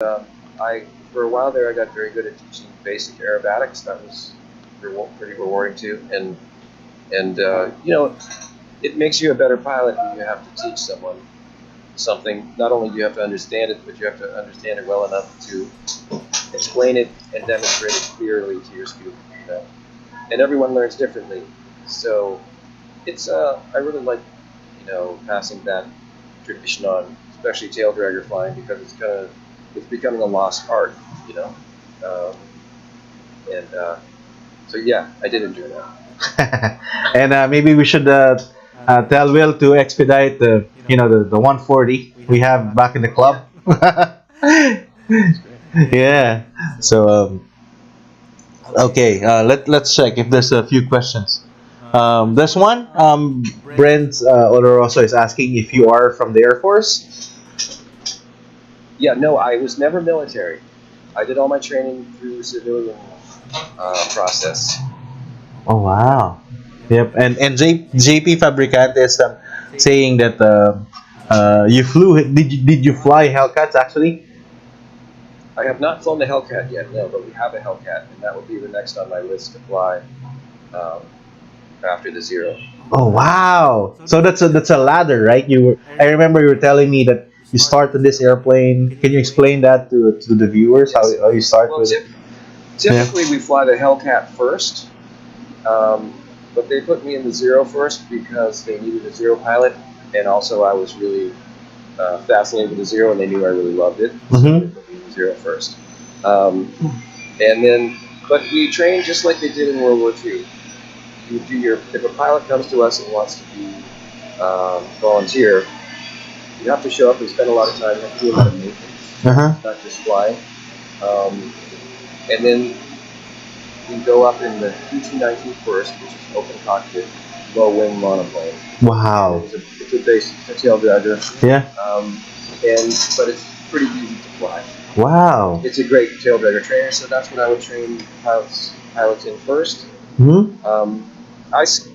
I for a while there, I got very good at teaching basic aerobatics. That was pretty rewarding too, and it makes you a better pilot when you have to teach someone something. Not only do you have to understand it, but you have to understand it well enough to explain it and demonstrate it clearly to your student. And everyone learns differently, so it's I really like passing that tradition on, especially tail dragger flying, because it's becoming a lost art, you know. Um, and so yeah, I did enjoy that. And maybe we should tell Will to expedite the 140 we have back in the club. Yeah. So okay, let's check if there's a few questions. There's one. Brent Oloroso is asking if you are from the Air Force. Yeah, no, I was never military. I did all my training through civilian process. Oh wow. Yep. And JP Fabricante is saying that you flew. Did you fly Hellcats actually? I have not flown the Hellcat yet, no, but we have a Hellcat, and that would be the next on my list to fly um, after the Zero. Oh wow! So that's a ladder, right? I remember you were telling me that you started this airplane. Can you explain that to the viewers how you start Well, with it? typically we fly the Hellcat first, but they put me in the Zero first because they needed a Zero pilot, and also I was really fascinated with the Zero, and they knew I really loved it. So they Mm-hmm. put me in the Zero first. And then, but we trained just like they did in World War II. You do if a pilot comes to us and wants to be volunteer, you have to show up and spend a lot of time. You have to do a lot of maintenance, Uh huh. not just flying. Um, and then we go up in the PT-19 first, which is open cockpit, low wing monoplane. Wow. It's a tail dragger, Yeah. but it's pretty easy to fly. Wow. It's a great tail dragger trainer, so that's what I would train pilots in first. Hmm.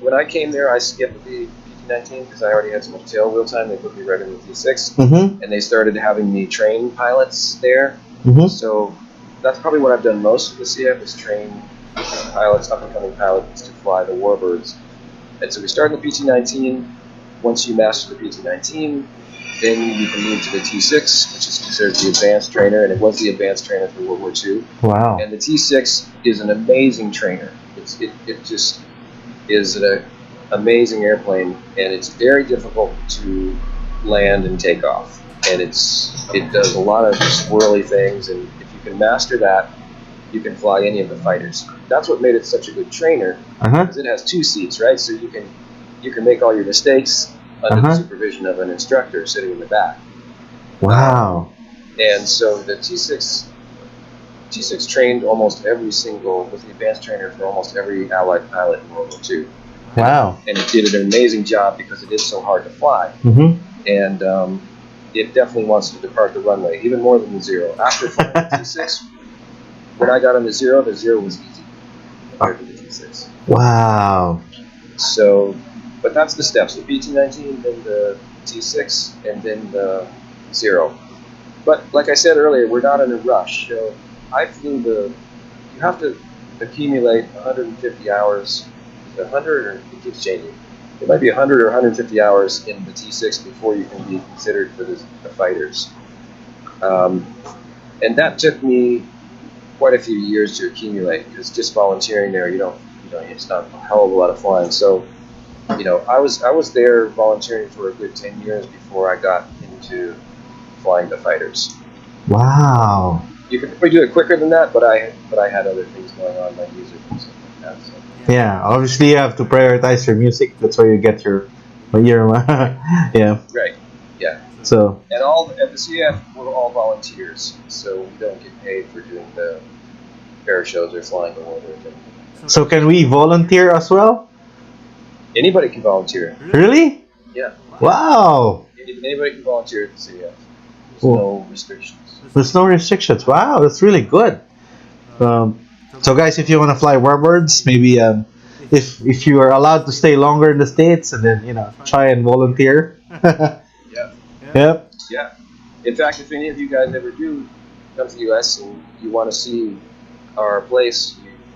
When I came there, I skipped the PT-19 because I already had so much tail wheel time. They put me right in the T6, Mm-hmm. and they started having me train pilots there. Mm-hmm. So that's probably what I've done most of the CF is train pilots, up and coming pilots, to fly the Warbirds. And so we start in the PT-19. Once you master the PT-19, then you can move to the T6, which is considered the advanced trainer, and it was the advanced trainer for World War II. Wow. And the T6 is an amazing trainer. It just is an amazing airplane, and it's very difficult to land and take off. And it does a lot of swirly things, and if you can master that, you can fly any of the fighters. That's what made it such a good trainer, Uh huh. because it has two seats, right? So you can make all your mistakes under the supervision of an instructor sitting in the back. Wow. And so the T6 trained almost every single, was the advanced trainer for almost every Allied pilot in World War II. Wow. And it did an amazing job because it is so hard to fly. Mm-hmm. And it definitely wants to depart the runway, even more than the Zero. After flying the T6, when I got on the Zero was easy compared to the T6. Wow. So, but that's the steps: the PT-19, then the T6, and then the Zero. But like I said earlier, we're not in a rush. So I flew you have to accumulate 150 hours, 100 or it keeps changing. It might be 100 or 150 hours in the T6 before you can be considered for the fighters. And that took me quite a few years to accumulate, because just volunteering there, it's not a hell of a lot of flying. So, I was there volunteering for a good 10 years before I got into flying the fighters. Wow. You could probably do it quicker than that, but I had other things going on, like music and stuff like that. So. Yeah. Obviously, you have to prioritize your music. That's where you get your yeah. Right. Yeah. So. And at the CF, we're all volunteers, so we don't get paid for doing the air shows or flying the Warbird or anything. So can we volunteer as well? Anybody can volunteer. Really? Yeah. Wow. Anybody can volunteer at the CF. There's Cool. no restrictions. There's no restrictions. Wow, that's really good. So guys, if you want to fly Warbirds, maybe if you are allowed to stay longer in the States, and then try and volunteer. Yeah. Yep. Yeah. In fact, if any of you guys ever do come to the U.S. and you want to see our place,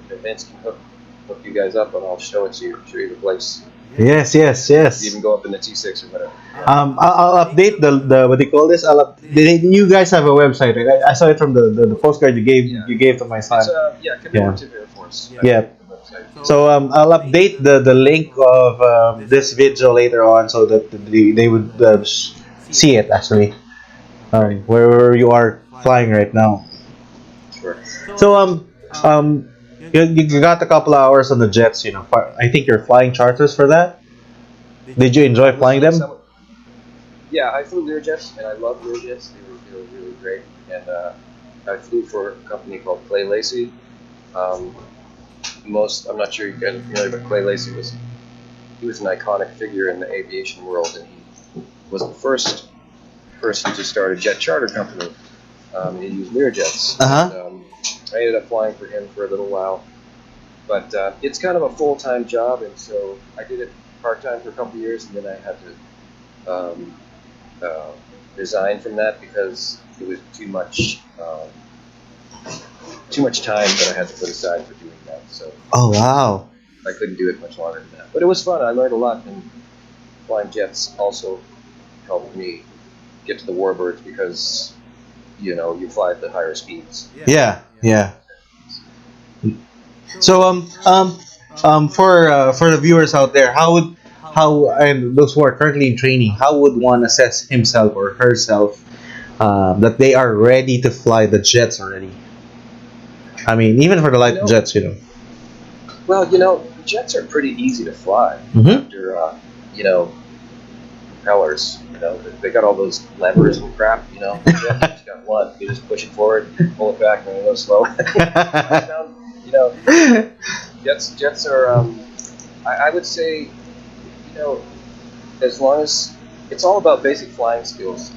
Vince can hook you guys up, and I'll show it to you. Show you the place. Yes, yes, You even yes. go up in the T6 or whatever. Yeah. I'll update the what do you call this? You guys have a website, right? I saw it from the postcard Yeah. you gave to my It's son. Yeah, Commemorative Air Force. I yeah. think the website. So I'll update the link of this video later on so that they would see it actually. Right. Where you are flying right now. Sure. So you got a couple of hours on the jets. I think you're flying charters for that. Did you enjoy flying Originally, them? yeah, I flew Learjets, and I love Learjets. They were really great. And I flew for a company called Clay Lacy. Um, I'm not sure you guys are familiar, but Clay Lacy he was an iconic figure in the aviation world, and he was the first person to start a jet charter company. He used Learjets. Uh huh. And, I ended up flying for him for a little while, but it's kind of a full-time job, and so I did it part-time for a couple of years, and then I had to uh, resign from that because it was too much time that I had to put aside for doing that. So Oh wow. I couldn't do it much longer than that. But it was fun. I learned a lot, and flying jets also helped me get to the warbirds because you fly at the higher speeds. Yeah, yeah. So for the viewers out there, how and those who are currently in training, how would one assess himself or herself that they are ready to fly the jets already? I mean, even for the You light know, jets. well, jets are pretty easy to fly Mm-hmm. after propellers. They got all those levers and crap. The jet just got one. You just push it forward, pull it back, and then it goes slow. I found, you know, jets are. I would say, as long as it's all about basic flying skills.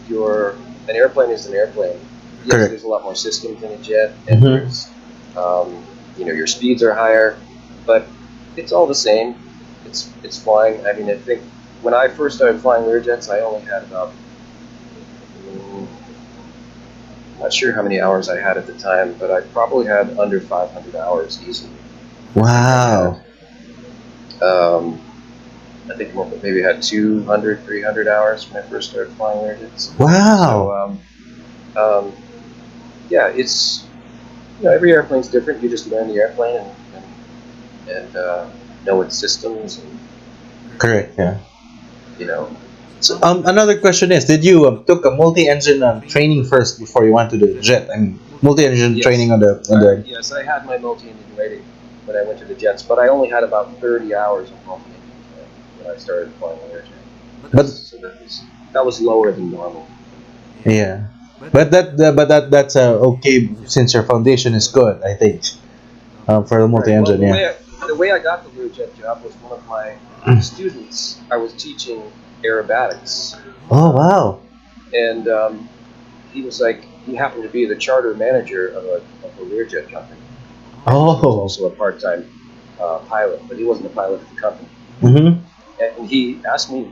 Your an airplane is an airplane. Yes, Correct. there's a lot more systems in a jet, and Mm-hmm. there's, your speeds are higher, but it's all the same. It's flying. I mean, I think when I first started flying Learjets, I only had about, mm, not sure how many hours I had at the time, but I probably had under 500 hours easily. Wow. Um, I think maybe I had 200, 300 hours when I first started flying Learjets. Wow. So, yeah, it's every airplane's different. You just learn the airplane and know its systems, and Correct. Yeah. you know. So, another question is: did you took a multi-engine training first before you went to the jet? I mean, multi-engine Yes, training on the. yes, I had my multi-engine rating when I went to the jets, but I only had about 30 hours of multi-engine when I started flying the airjet. But So that was lower than normal. yeah, that's okay since your foundation is good. I think for the Right. Well, multi-engine. Yeah. the way I got the Learjet job was one of my students. I was teaching aerobatics, Oh wow. and he was like, he happened to be the charter manager of a Learjet company. He was Oh. also a part-time pilot, but he wasn't a pilot at the company. Mm-hmm. And he asked me,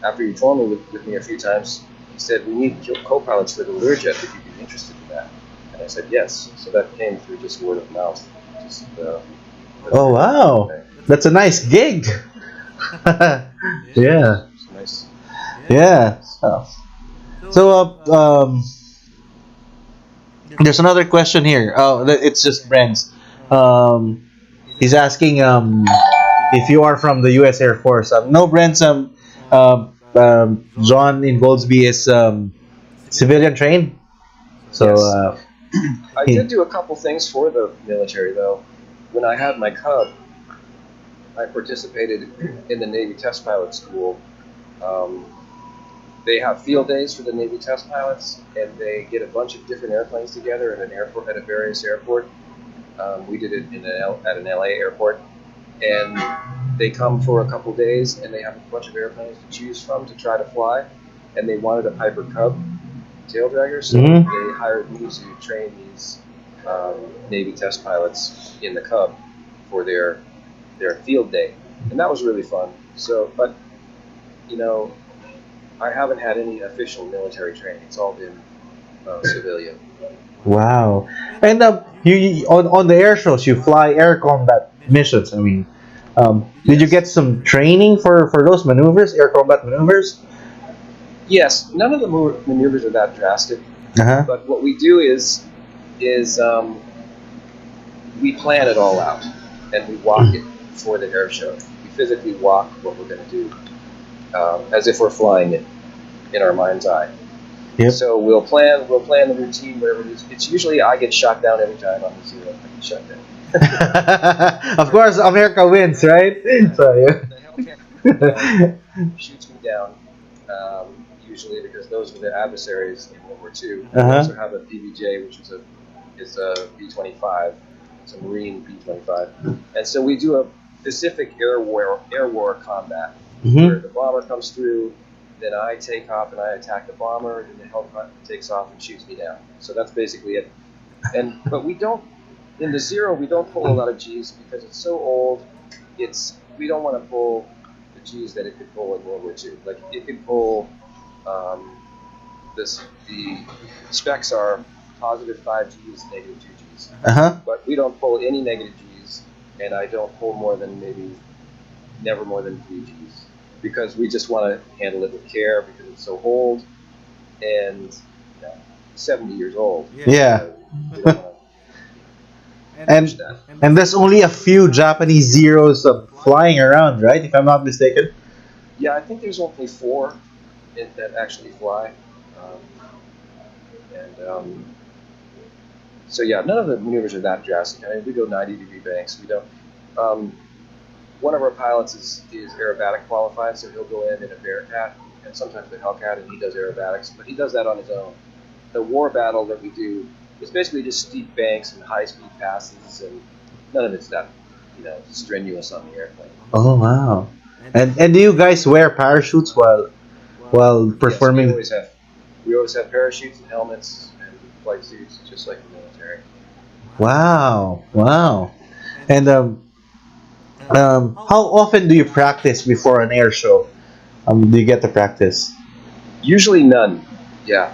after he told me with me a few times, he said, we need co-pilots for the Learjet if you'd be interested in that. And I said, yes. So that came through just word of mouth. Just, Oh wow. That's a nice gig. Yeah. it's nice. Yeah. Oh. So there's another question here. Oh, it's just Brent's. He's asking if you are from the U.S. Air Force. No, Brent's. Jon Ingoldsby is civilian trained. So Yes. I he. did do a couple things for the military, though. When I had my Cub, I participated in the Navy Test Pilot School. Um, they have field days for the Navy Test Pilots, and they get a bunch of different airplanes together at an airport, at a various airport. We did it at an LA airport, and they come for a couple days, and they have a bunch of airplanes to choose from to try to fly. And they wanted a Piper Cub tail dragger, so Mhm. they hired me to train these Navy test pilots in the Cub for their field day, and that was really fun. So, but I haven't had any official military training. It's all been civilian. Wow. And on the air shows, you fly air combat missions. I mean, did you Yes. get some training for those maneuvers, air combat maneuvers? Yes. None of the maneuvers are that drastic, Uh huh. but what we do is we plan it all out and we walk it before the air show. We physically walk what we're going to do as if we're flying it in our mind's eye. Yep. So we'll plan the routine, whatever it is. It's usually I get shot down every time on the zero. I get shot down. Of course, America wins, right? So The Hellcat shoots me down, usually because those were the adversaries in World War II. Uh We huh. also have a PBJ, which is a B-25. It's a Marine B-25, and so we do a Pacific air war combat where Mhm. the bomber comes through. Then I take off and I attack the bomber, and the helicopter takes off and shoots me down. So that's basically it. But we don't in the Zero we don't pull a lot of G's because it's so old. We don't want to pull the G's that it could pull in World War II. Like it could pull the specs are positive 5 Gs, negative 2 Gs. Uh huh. But we don't pull any negative Gs, and I don't pull more than never more than 3 Gs because we just want to handle it with care because it's so old and 70 years old. Yeah. We don't want to push And that. and there's only a few Japanese zeros flying around, right? If I'm not mistaken. Yeah, I think there's only 4 that actually fly. Um, and so yeah, none of the maneuvers are that drastic. I mean, we go 90-degree banks. We don't. Um, one of our pilots is aerobatic qualified, so he'll go in a Bearcat and sometimes the Hellcat, and he does aerobatics. But he does that on his own. The war battle that we do is basically just steep banks and high-speed passes, and none of it's that strenuous on the airplane. Oh wow. And do you guys wear parachutes while Yes, we performing? always have parachutes and helmets and flight suits, just like the military. Wow. Wow. And how often do you practice before an air show? Do you get to practice? Usually none. Yeah.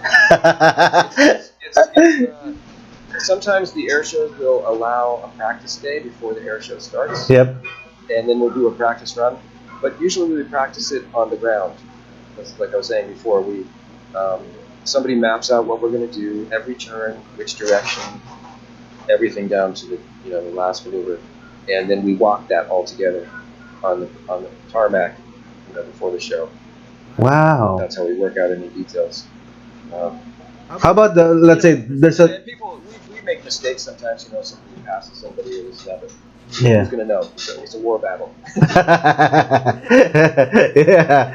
Sometimes the air shows will allow a practice day before the air show starts, Yep. and then we'll do a practice run. But usually we practice it on the ground. Like I was saying before, somebody maps out what we're going to do, every turn, which direction, everything down to the last maneuver, and then we walk that all together on the tarmac, before the show. Wow. That's how we work out any details. How about let's say there's a And people, we make mistakes sometimes. Somebody passes somebody or this and that, but yeah. who's going to know? It's a war battle. Yeah.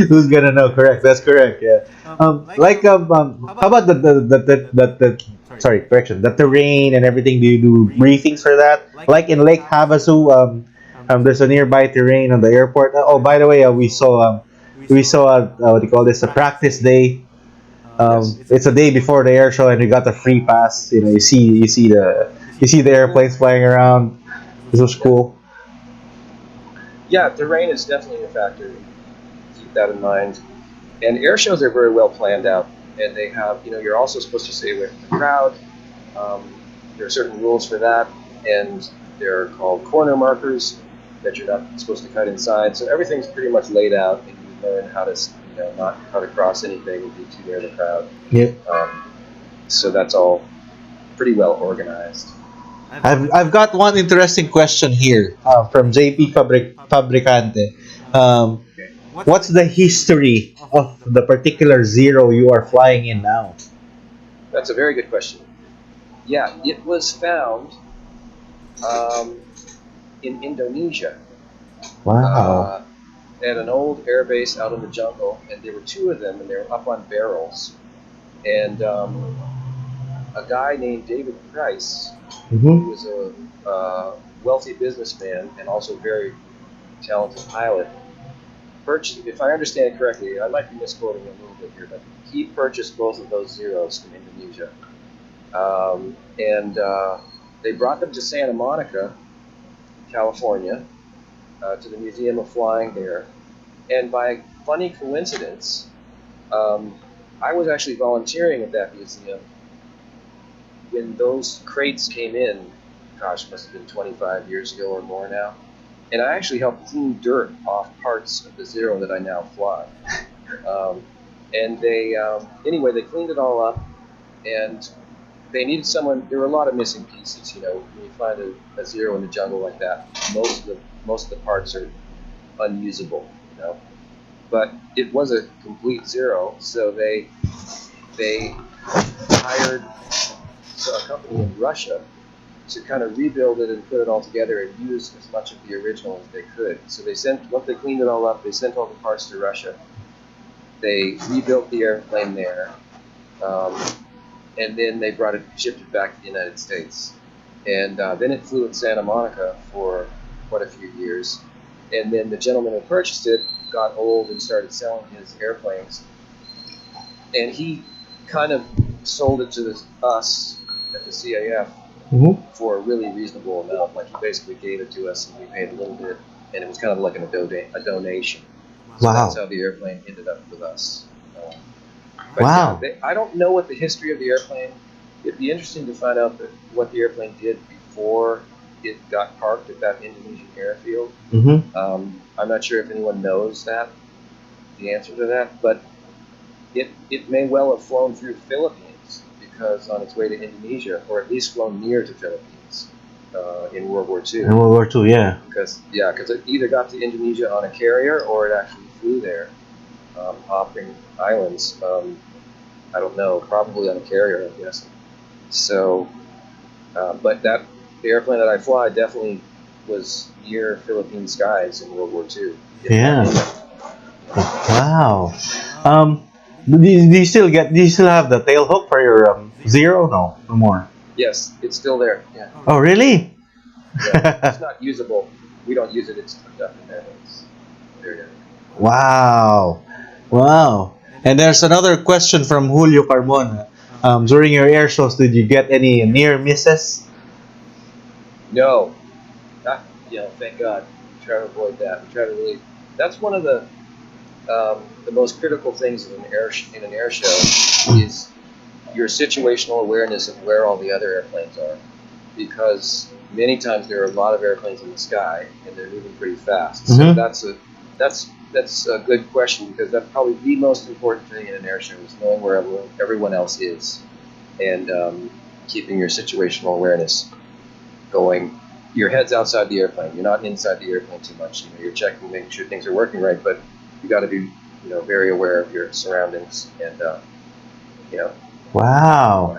Who's gonna know? Correct. That's correct. Yeah. How about the sorry, correction. The terrain and everything. Do you do briefings for that? Like in Lake Havasu, there's a nearby terrain on the airport. Oh, by the way, we saw what do you call this? A practice day. Yes. It's a day before the air show, and we got the free pass. You see the airplanes flying around. This was cool. Yeah, terrain is definitely a factor. Keep that in mind. And air shows are very well planned out, and they have, you're also supposed to stay away from the crowd. There are certain rules for that, and they're called corner markers that you're not supposed to cut inside. So everything's pretty much laid out, and you learn how to, not cut across anything and be too near the crowd. Yeah. So that's all pretty well organized. I've got one interesting question here from JP Fabricante. What's the history of the particular zero you are flying in now? That's a very good question. Yeah, it was found in Indonesia Wow. at an old air base out in the jungle, and there were 2 of them, and they were up on barrels. And a guy named David Price, who Mm-hmm. was a wealthy businessman and also very talented pilot, purchased, if I understand correctly, I might be misquoting a little bit here, but he purchased both of those Zeros from Indonesia. And they brought them to Santa Monica, California, to the Museum of Flying there. And by funny coincidence, I was actually volunteering at that museum when those crates came in. Gosh, must have been 25 years ago or more now. And I actually helped clean dirt off parts of the Zero that I now fly. Um, and anyway, they cleaned it all up, and they needed someone. There were a lot of missing pieces. You know, when you find a Zero in the jungle like that, most of the parts are unusable. You know, but it was a complete Zero, so they hired a company in Russia to kind of rebuild it and put it all together and use as much of the original as they could. So once they cleaned it all up, they sent all the parts to Russia. They rebuilt the airplane there, and then they shipped it back to the United States. And then it flew at Santa Monica for quite a few years. And then the gentleman who purchased it got old and started selling his airplanes. And he kind of sold it to us at the CAF for a really reasonable amount. Like, he basically gave it to us and we paid a little bit, and it was kind of like a donation. So that's how the airplane ended up with us. But Wow. yeah, I don't know what the history of the airplane. It'd be interesting to find out what the airplane did before it got parked at that Indonesian airfield. Mm-hmm. I'm not sure if anyone knows the answer to that, but it may well have flown through the Philippines, because on its way to Indonesia, or at least flown near to Philippines in World War II. In World War II, yeah. Because it either got to Indonesia on a carrier or it actually flew there, hopping islands. I don't know, probably on a carrier, I guess. So, but the airplane that I fly definitely was near Philippine skies in World War II. Yeah. Wow. Do you still have the tail hook for your Zero? No, no more. Yes, it's still there. Yeah. Oh, really? Yeah. It's not usable. We don't use it. It's tucked up in there. There. Wow. Wow. And there's another question from Julio Carmona. During your air shows, did you get any near misses? No. Not, thank God. We try to avoid that. We try to really. That's one of the most critical things in an air show is your situational awareness of where all the other airplanes are, because many times there are a lot of airplanes in the sky and they're moving pretty fast. So that's a good question, because that's probably the most important thing in an air show, is knowing where everyone else is, and keeping your situational awareness going. Your head's outside the airplane. You're not inside the airplane too much. You're checking, making sure things are working right, but you got to be very aware of your surroundings, and Wow.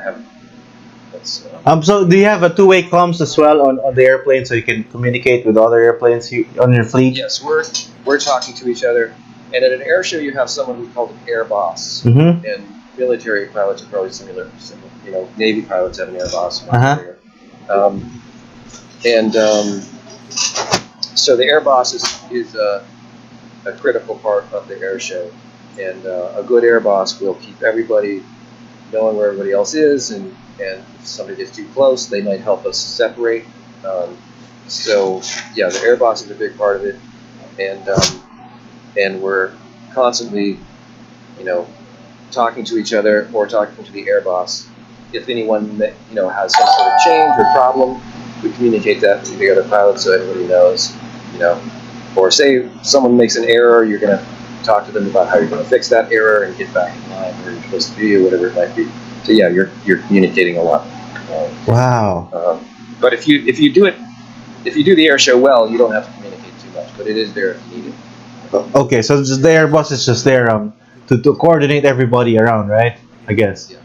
that's So do you have a two-way comms as well on the airplane, so you can communicate with other airplanes on your fleet? yes, we're talking to each other, and at an air show you have someone who's called an air boss, Mm-hmm. and military pilots are probably similar. Navy pilots have an air boss. So the air boss is a critical part of the air show, and a good air boss will keep everybody knowing where everybody else is, and if somebody gets too close, they might help us separate. So yeah, the air boss is a big part of it, and we're constantly, talking to each other or talking to the air boss. If anyone has some sort of change or problem, we communicate that to the other pilots so everybody knows. Or say someone makes an error, you're going to talk to them about how you're going to fix that error and get back in line where you're supposed to be, or whatever it might be. So yeah, you're communicating a lot. Wow. But if you do the air show well, you don't have to communicate too much. But it is there if you need it. Okay, so just the air boss is just there to coordinate everybody around, right? I guess. Yeah.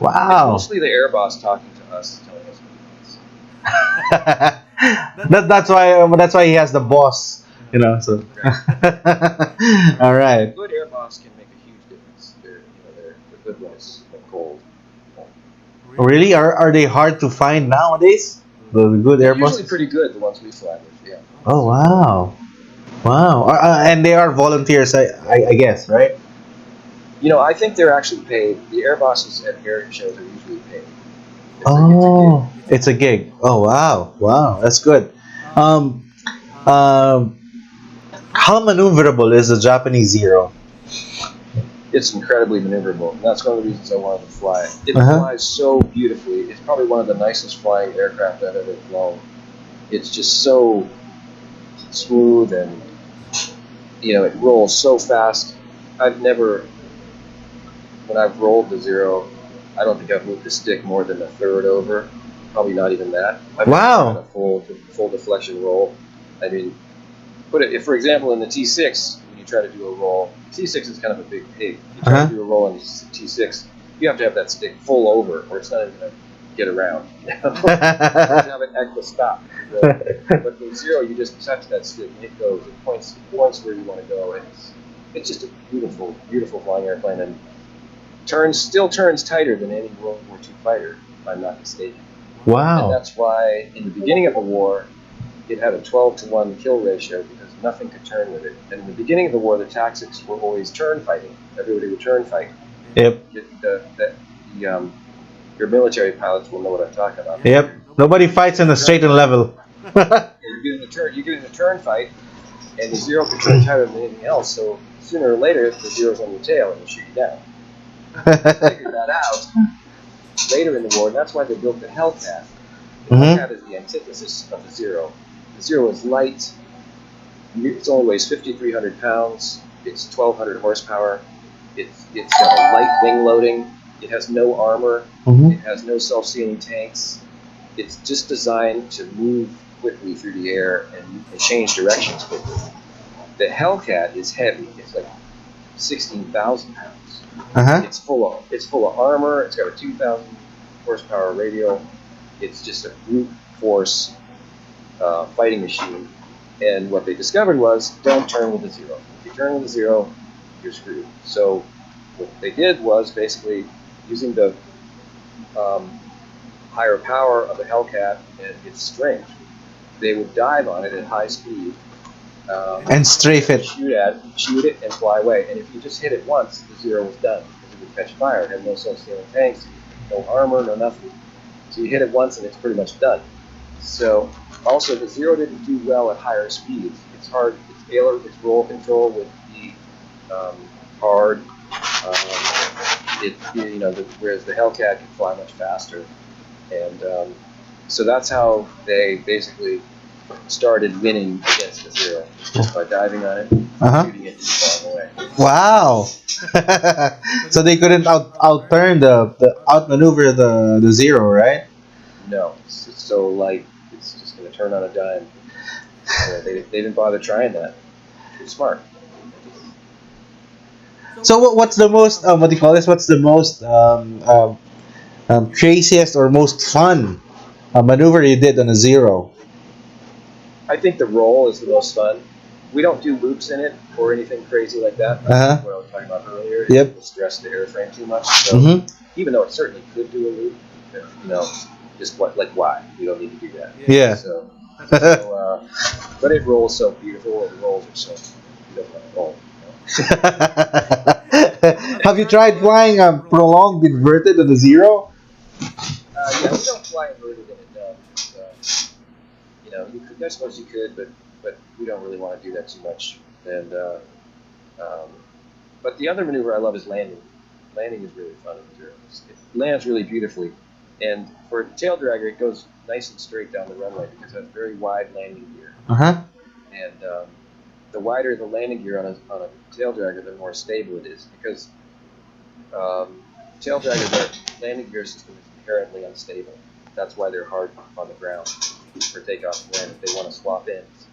Wow. It's mostly the air boss talking to us, telling us what it is. that's why he has the boss, So. All right. A good air boss can make a huge difference. They're the good ones are cold. Really? Are they hard to find nowadays? The good air They're bosses? usually pretty good, the ones we fly with. Yeah. Oh wow. Wow. And they are volunteers, I guess, right? I think they're actually paid. The air bosses at air shows are usually paid. It's a gig. Oh wow, wow, that's good. Um, How maneuverable is the Japanese Zero? It's incredibly maneuverable. And that's one of the reasons I wanted to fly it. It Uh-huh. flies so beautifully. It's probably one of the nicest flying aircraft I've ever flown. It's just so smooth, and it rolls so fast. I've never, when I've rolled the Zero, I don't think I've moved the stick more than a third over. Probably not even that. I've never done a Wow. full deflection roll. I mean, put it, if for example in the T6, when you try to do a roll, T6 is kind of a big pig. If you try Uh-huh. to do a roll in the T6, you have to have that stick full over, or it's not even going to get around. You have it at the stop. But the Zero, you just touch that stick and it goes. It points where you want to go. It's just a beautiful, beautiful flying airplane, and still turns tighter than any World War II fighter, if I'm not mistaken. And Wow. that's why in the beginning of the war, it had a 12-to-1 kill ratio because nothing could turn with it. And in the beginning of the war, the tactics were always turn fighting. Everybody would turn fight. Yep. Your military pilots will know what I'm talking about. Yep. Nobody fights in a straight and level. You get in a turn fight, and the Zero can turn tighter than anything else. So sooner or later, the Zero's on your tail and will shoot you down. They figured that out later in the war, and that's why they built the Hellcat. The Hellcat is the antithesis of the Zero. The Zero is light. It only weighs 5,300 pounds. It's 1,200 horsepower. It's got a light wing loading. It has no armor. It has no self-sealing tanks. It's just designed to move quickly through the air and change directions quickly. The Hellcat is heavy. It's like 16,000 pounds. Uh-huh. It's full of armor. It's got a 2,000 horsepower radial. It's just a brute force fighting machine. And what they discovered was, don't turn with the Zero. If you turn with the Zero, you're screwed. So what they did was basically using the higher power of the Hellcat and its strength, they would dive on it at high speed. And strafe it. Shoot it, and fly away. And if you just hit it once, the Zero was done because it would catch fire. It had no self-sealing tanks, no armor, no nothing. So you hit it once, and it's pretty much done. So also, the Zero didn't do well at higher speeds. It's hard. Its roll control would be hard. Whereas the Hellcat can fly much faster, and so that's how they basically started winning against the Zero, just by diving on it, shooting it, and flying away. Wow. So they couldn't outturn outmaneuver the Zero, right? No, it's so light. It's just going to turn on a dime. They didn't bother trying that. Too smart. So what's the most what do you call this? What's the most craziest or most fun maneuver you did on a Zero? I think the roll is the most fun. We don't do loops in it or anything crazy like that. Uh-huh. What I was talking about earlier. Yep. It will stress the airframe too much. So even though it certainly could do a loop, just why? We don't need to do that. Yeah. So but it rolls so beautiful, and the rolls are so beautiful. Roll. Have you tried flying prolonged inverted on a Zero? Yeah, we don't fly inverted in it. No. You could, I suppose you could, but we don't really want to do that too much. And but the other maneuver I love is landing. Landing is really fun in the Zero. It lands really beautifully, and for a tail dragger, it goes nice and straight down the runway because it has very wide landing gear. And the wider the landing gear on a tail dragger, the more stable it is, because tail dragger, their landing gear system is inherently unstable. That's why they're hard on the ground for takeoff and land if they want to swap ends.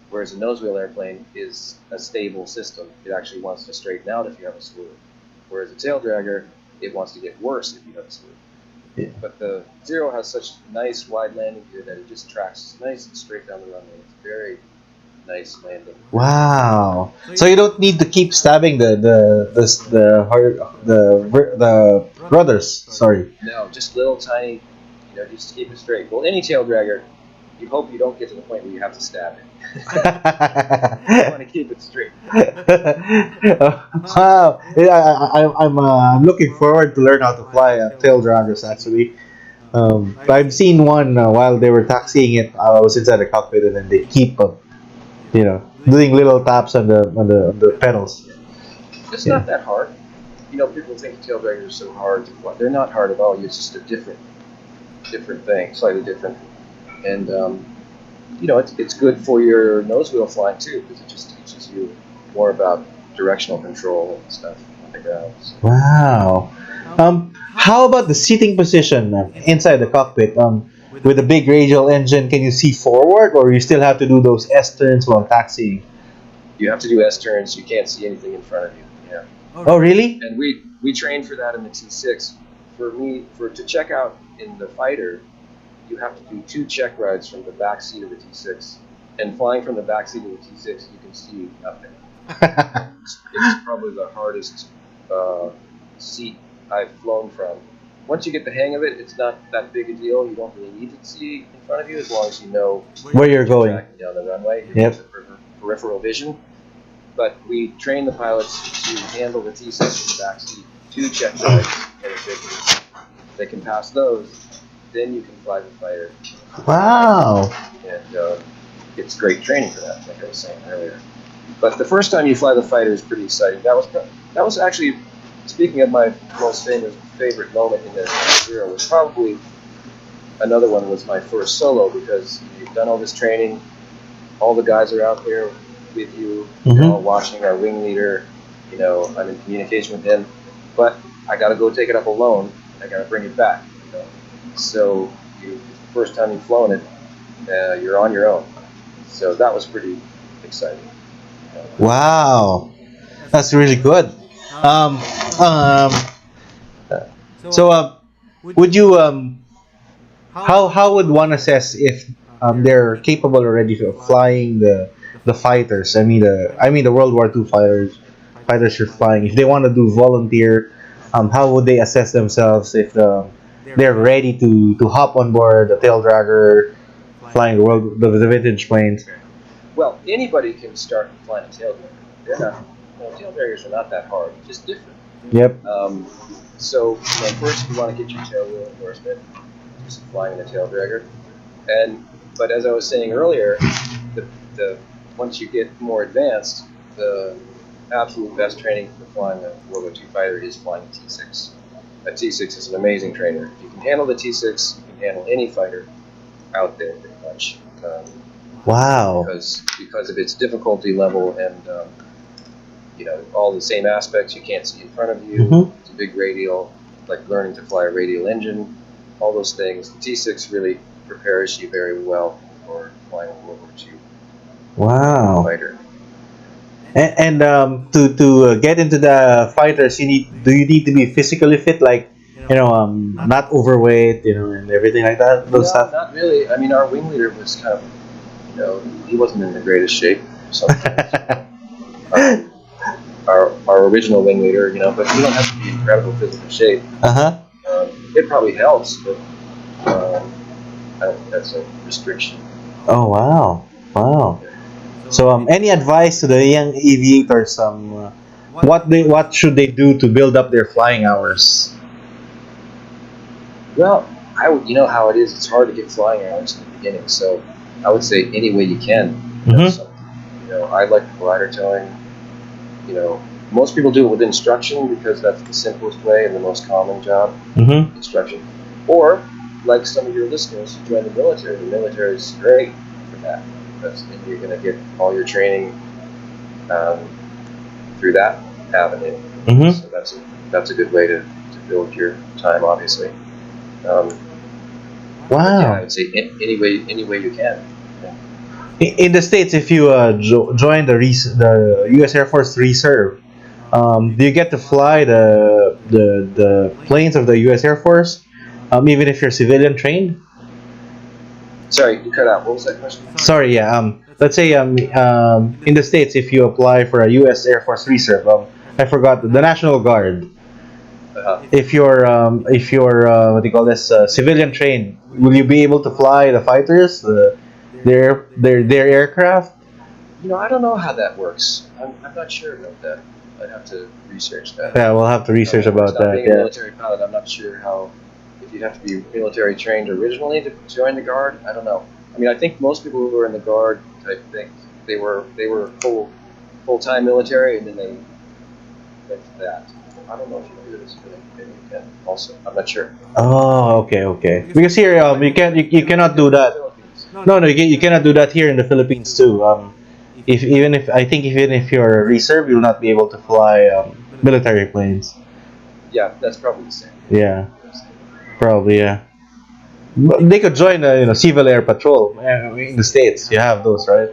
Whereas a nose wheel airplane is a stable system. It actually wants to straighten out if you have a swerve. Whereas a tail dragger, it wants to get worse if you have a swerve. Yeah. But the Zero has such nice wide landing gear that it just tracks nice and straight down the runway. It's very nice landing. Wow. So you don't need to keep stabbing the rudders. Sorry. No, just little tiny, just to keep it straight. Well, any tail dragger, you hope you don't get to the point where you have to stab it. You want to keep it straight. Wow. I'm looking forward to learn how to fly tail draggers actually. I've seen one while they were taxiing it. I was inside the cockpit, and then they keep doing little taps on the pedals. It's not that hard. people think tail draggers are so hard to fly. They're not hard at all. It's just a different thing, slightly different. And it's good for your nose wheel flying too, because it just teaches you more about directional control and stuff on the ground. So, Wow. How about the seating position inside the cockpit? With a big radial engine, can you see forward, or you still have to do those S turns while taxiing? you have to do S turns. You can't see anything in front of you. Yeah. Oh, really? And we train for that in the T6. To check out in the fighter, you have to do 2 check rides from the back seat of the T6. And flying from the back seat of the T6, you can see nothing. It's probably the hardest seat I've flown from. Once you get the hang of it, it's not that big a deal. You don't really need to see in front of you as long as you know Where you're going. down the runway. You Yep. have peripheral vision. But we train the pilots to handle the T6 in the back seat, 2 check rides, and if they can pass those, then you can fly the fighter. Wow. And it's great training for that, like I was saying earlier. But the first time you fly the fighter is pretty exciting. That was actually, speaking of my most favorite moment in the Zero, was probably another one was my first solo, because you've done all this training, all the guys are out there with you, they're all watching our wing leader, I'm in communication with him, but I got to go take it up alone. I got to bring it back. So the first time you've flown it, you're on your own. So that was pretty exciting. Wow. That's really good. Um, um, so, would you how would one assess if they're capable already of flying the fighters? I mean the World War II fighters you're flying. If they want to do volunteer, how would they assess themselves if they're ready to hop on board the tail dragger, flying the vintage planes? Well, anybody can start flying a tail dragger. They're not, tail draggers are not that hard, just different. Yep. So first you want to get your tail wheel endorsement, just flying the tail dragger, but as I was saying earlier, the once you get more advanced, the absolute best training for flying a World War II fighter is flying a T6. A T6 is an amazing trainer. If you can handle the T6, you can handle any fighter out there pretty much. Wow. Because of its difficulty level and all the same aspects you can't see in front of you. It's a big radial, like learning to fly a radial engine, all those things. The T6 really prepares you very well for flying a World War II Wow. fighter. And to get into the fighters, do you need to be physically fit, like not overweight, and everything like that, those No, stuff? not really. I mean, our wing leader was kind of, he wasn't in the greatest shape. Our original wing leader, but you don't have to be in incredible physical shape. It probably helps, but I don't think that's a restriction. Oh, wow. Wow. So any advice to the young aviators? What should they do to build up their flying hours? Well, you know how it is. It's hard to get flying hours in the beginning, so I would say any way you can. I like glider towing. Most people do it with instruction because that's the simplest way and the most common job. Instruction, or like some of your listeners who join the military. The military is great for that. And you're going to get all your training through that avenue. So that's a good way to build your time, obviously. Wow. Yeah, I would say any way you can. In the States, if you join the U.S. Air Force Reserve, do you get to fly the planes of the U.S. Air Force, even if you're civilian trained? Sorry, you cut out. What was that question? Sorry, yeah. Let's say in the States, if you apply for a U.S. Air Force Reserve, I forgot the National Guard. If you're what do you call this, civilian trained, will you be able to fly the fighters, their aircraft? I don't know how that works. I'm not sure about that. I'd have to research that. Yeah, we'll have to research about that. Being a military pilot, I'm not sure if you'd have to be military trained originally to join the Guard. I don't know. I mean, I think most people who are in the Guard type thing, they were full-time military, and then they went to that. I don't know if you can do this, but maybe you can also. I'm not sure. Oh, okay, okay. Because here, you cannot do that. Philippines. No, no, you cannot do that here in the Philippines too. If even if I think even if you're a reserve, you'll not be able to fly military planes. Yeah, that's probably the same. Yeah, probably yeah. But they could join civil air patrol in the states. You have those, right?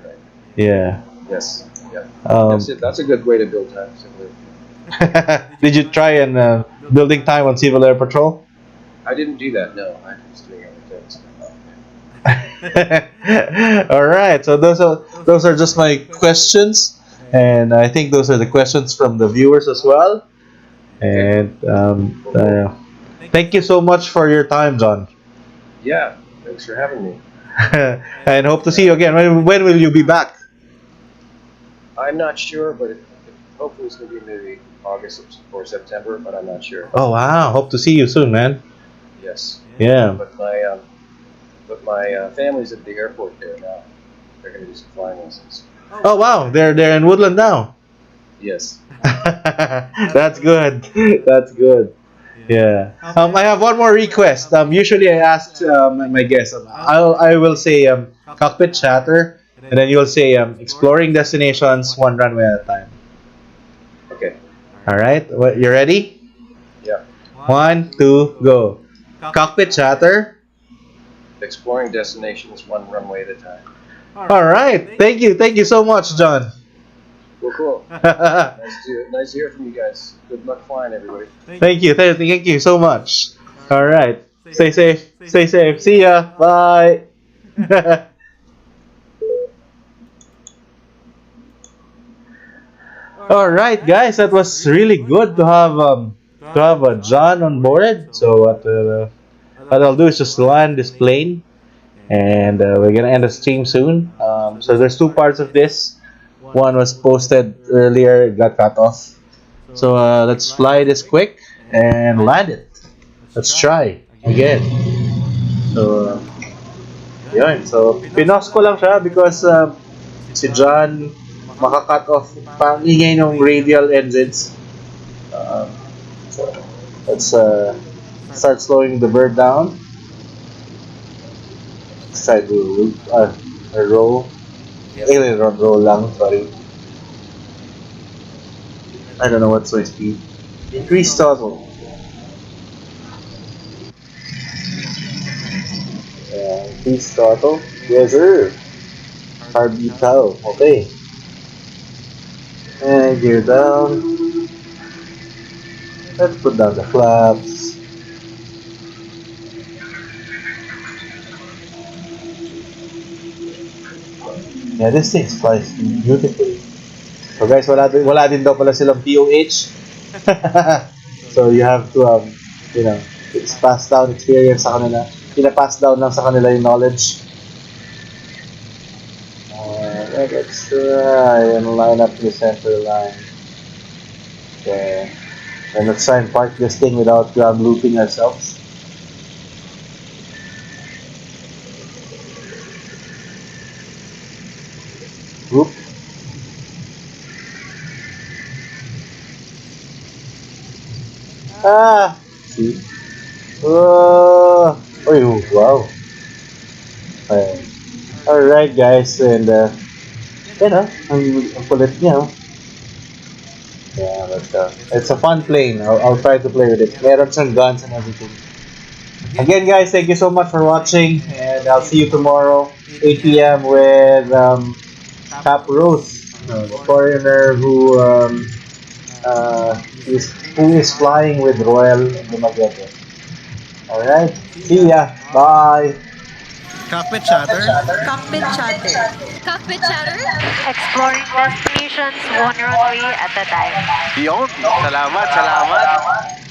Right. Yeah. Yes. Yeah. Um, That's it. That's a good way to build time. Simply. did you try and building time on civil air patrol? I didn't do that. No, I was doing other things. All right. So those are just my questions, and I think those are the questions from the viewers as well. Okay. And Cool, cool. thank you so much for your time, John. Yeah. Thanks for having me. And hope to see you again. When will you be back? I'm not sure, but hopefully it's going to be maybe August or September, but I'm not sure. Oh wow! Hope to see you soon, man. Yes. Yeah. But my family's at the airport there now. They're going to do some flying lessons. Oh wow! They're in Woodland now. Yes. That's good. That's good. Yeah. I have one more request. Usually I ask my guests. I will say cockpit chatter, and then you'll say exploring destinations one runway at a time. Okay. All right. What, you ready? Yeah. 1, 2, go. Cockpit chatter. Exploring destinations one runway at a time. All right. Thank you. Thank you so much, John. Cool, cool. Nice to hear from you guys. Good luck flying, everybody. Thank you. Thank you so much. All right. Stay safe. Stay safe. See ya. Bye. All right, guys. That was really good to have John on board. So what I'll do is just land this plane, and we're gonna end the stream soon. So there's two parts of this. One was posted earlier, it got cut off. So let's fly this quick and land it. Let's try again. So yun. So pinos ko lang siya because si John maka-cut off pang ingay ng radial engines. So let's start slowing the bird down. Let's try to roll. Aileron roll lang, sorry. I don't know what's my speed. Increase throttle. Increase throttle. Yes, sir. Hard beat out. Okay. And gear down. Let's put down the flaps. Yeah, this thing flies beautifully. So guys, wala din daw pala silang POH. So you have to it's passed down experience sa kanila. Pina-pass down lang sa kanila yung knowledge. Let's try and line up the center line. Okay. And let's try and park this thing without ground looping ourselves. Whoop. Ah! See? Oh, wow. Alright guys, and ang kulit niya. Yeah, but it's a fun plane. I'll try to play with it. Meron siyang guns and everything. Again guys, thank you so much for watching, and I'll see you tomorrow, 8 p.m. with Cap Rose, the foreigner who is flying with Royal Dumaguete. Alright, see ya, bye! Cockpit chatter. Cockpit chatter. Cockpit chatter? Exploring destinations one runway at a time. Yun. Salamat, salamat.